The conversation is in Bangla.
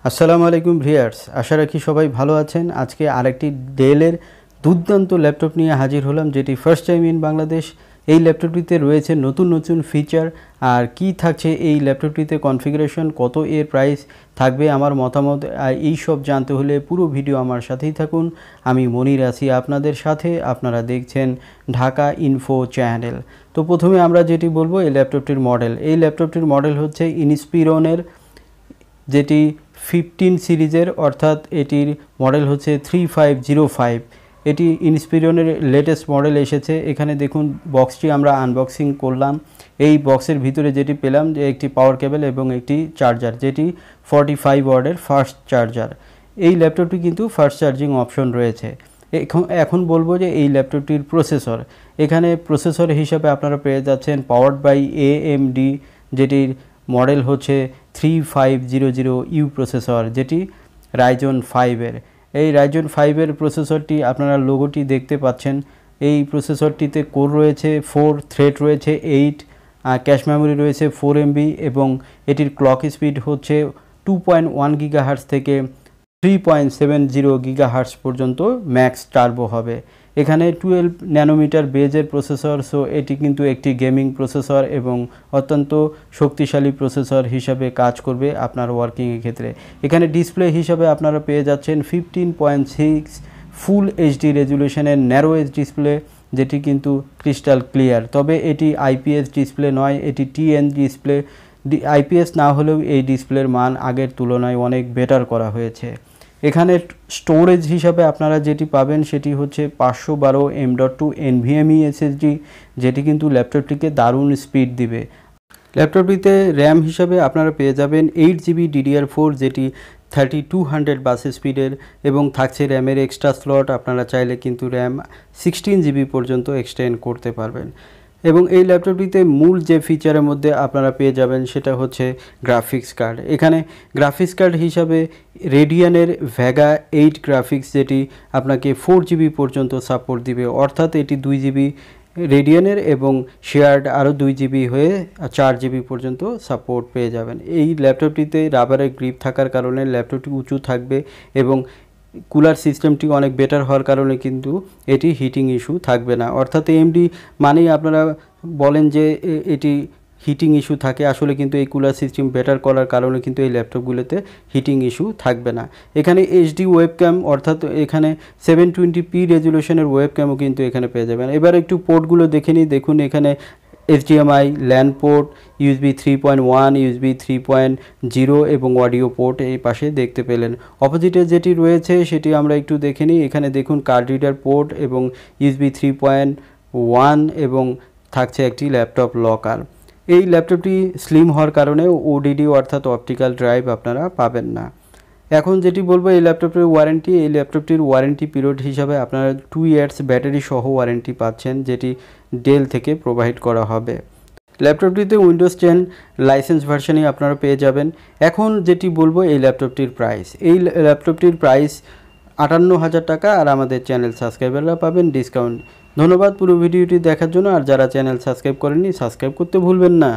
আসসালামু আলাইকুম ভিউয়ার্স, আশা রাখি সবাই ভালো আছেন। আজকে আরেকটি ডেলের দুর্দান্ত ল্যাপটপ নিয়ে হাজির হলাম, যেটি ফার্স্ট টাইম ইন বাংলাদেশ। এই ল্যাপটপটিতে রয়েছে নতুন নতুন ফিচার, আর কি থাকছে এই ল্যাপটপটিতে, কনফিগারেশন কত, এর প্রাইস থাকবে, আমার মতামত, আর এই সব জানতে হলে পুরো ভিডিও আমার সাথেই থাকুন। আমি মনির আছি আপনাদের সাথে, আপনারা দেখছেন ঢাকা ইনফো চ্যানেল। তো প্রথমে আমরা যেটি বলবো এই ল্যাপটপটির মডেল। এই ল্যাপটপটির মডেল হচ্ছে ইনস্পিরনের, যেটি 15 সিরিজের, অর্থাৎ এটির মডেল হচ্ছে 3505। এটি ইনস্পিরনের লেটেস্ট মডেল এসেছে। এখানে দেখুন বক্সটি আমরা আনবক্সিং করলাম। এই বক্সের ভিতরে যেটি পেলাম যে একটি পাওয়ার কেবল এবং একটি চার্জার, যেটি 45 ওয়াটের ফাস্ট চার্জার। এই ল্যাপটপটি কিন্তু ফাস্ট চার্জিং অপশন রয়েছে। এখন বলবো যে এই ল্যাপটপটির প্রসেসর। এখানে প্রসেসর হিসাবে আপনারা পেয়ে যাচ্ছেন পাওয়ার্ড বাই AMD, যেটির মডেল হচ্ছে 3500U প্রসেসর, যেটি Ryzen 5-এর। এই Ryzen 5-এর প্রসেসরটি আপনারা লোগোটি দেখতে পাচ্ছেন। এই প্রসেসরটিতে কোর রয়েছে 4, থ্রেড রয়েছে 8, ক্যাশ মেমোরি রয়েছে 4 MB, এবং এটির ক্লক স্পিড হচ্ছে 2.1 GHz থেকে 3.70 GHz পর্যন্ত ম্যাক্স টার্বো হবে। এখানে 12 ন্যানোমিটার বেজের প্রসেসর, সো এটি কিন্তু একটি গেমিং প্রসেসর এবং অত্যন্ত শক্তিশালী প্রসেসর হিসাবে কাজ করবে আপনার ওয়ার্কিংয়ের ক্ষেত্রে। এখানে ডিসপ্লে হিসাবে আপনারা পেয়ে যাচ্ছেন 15.6 ফুল HD রেজুলেশনের ন্যারো এজ ডিসপ্লে, যেটি কিন্তু ক্রিস্টাল ক্লিয়ার। তবে এটি IPS ডিসপ্লে নয়, এটি TN ডিসপ্লে। IPS না হলেও এই ডিসপ্লের মান আগের তুলনায় অনেক বেটার করা হয়েছে। এখানে স্টোরেজ হিসাবে আপনারা যেটি পাবেন সেটি হচ্ছে 512 M.2 NVMe SSD, যেটি কিন্তু ল্যাপটপটিকে দারুণ স্পিড দিবে। ল্যাপটপটিতে র্যাম হিসাবে আপনারা পেয়ে যাবেন 8GB DDR4, যেটি 3200 বাস স্পিডের, এবং থাকছে র্যামের এক্সট্রা স্লট। আপনারা চাইলে কিন্তু র্যাম 16GB পর্যন্ত এক্সটেন্ড করতে পারবেন। এবং এই ল্যাপটপটিতে মূল যে ফিচারের মধ্যে আপনারা পেয়ে যাবেন সেটা হচ্ছে গ্রাফিক্স কার্ড। এখানে গ্রাফিক্স কার্ড হিসাবে রেডিয়ানের ভেগা 8 গ্রাফিক্স, যেটি আপনাকে 4GB পর্যন্ত সাপোর্ট দিবে, অর্থাৎ এটি 2GB রেডিয়ানের এবং শেয়ার্ড আরও 2GB হয়ে 4GB পর্যন্ত সাপোর্ট পেয়ে যাবেন। এই ল্যাপটপটিতে রাবারের গ্রিপ থাকার কারণে ল্যাপটপটি উঁচু থাকবে, এবং কুলার সিস্টেমটি অনেক বেটার হওয়ার কারণে কিন্তু এটি হিটিং ইস্যু থাকবে না। অর্থাৎ AMD মানেই আপনারা বলেন যে এটি হিটিং ইস্যু থাকে, আসলে কিন্তু এই কুলার সিস্টেম বেটার করার কারণে কিন্তু এই ল্যাপটপগুলোতে হিটিং ইস্যু থাকবে না। এখানে HD ওয়েবক্যাম, অর্থাৎ এখানে 720p রেজুলেশনের ওয়েবক্যামও কিন্তু এখানে পেয়ে যাবেন। এবার একটু পোর্টগুলো দেখে নিই। দেখুন এখানে HDMI, LAN port, USB 3.1, USB 3.0 এবং অডিও পোর্ট এই পাশে দেখতে পেলেন। অপোজিটে যেটি রয়েছে সেটি আমরা একটু দেখে নিই। এখানে দেখুন কার্ড রিডার পোর্ট এবং USB 3.1, এবং থাকছে একটি ল্যাপটপ লকার। এই ল্যাপটপটি স্লিম হওয়ার কারণে ODD অর্থাৎ অপটিক্যাল ড্রাইভ আপনারা পাবেন না। এখন যেটি বলবো এই ল্যাপটপটির ওয়ারেন্টি। এই ল্যাপটপটির ওয়ারেন্টি পিরিয়ড হিসাবে আপনারা 2 ইয়ার্স ব্যাটারি সহ ওয়ারেন্টি পাচ্ছেন, যেটি ডেল থেকে প্রোভাইড করা হবে। ল্যাপটপটিতে উইন্ডোজ 10 লাইসেন্স ভার্সনই আপনারা পেয়ে যাবেন। এখন যেটি বলবো এই ল্যাপটপটির প্রাইস। এই ল্যাপটপটির প্রাইস 58,000 টাকা, আর আমাদের চ্যানেল সাবস্ক্রাইবাররা পাবেন ডিসকাউন্ট। ধন্যবাদ পুরো ভিডিওটি দেখার জন্য, আর যারা চ্যানেল সাবস্ক্রাইব করেননি সাবস্ক্রাইব করতে ভুলবেন না।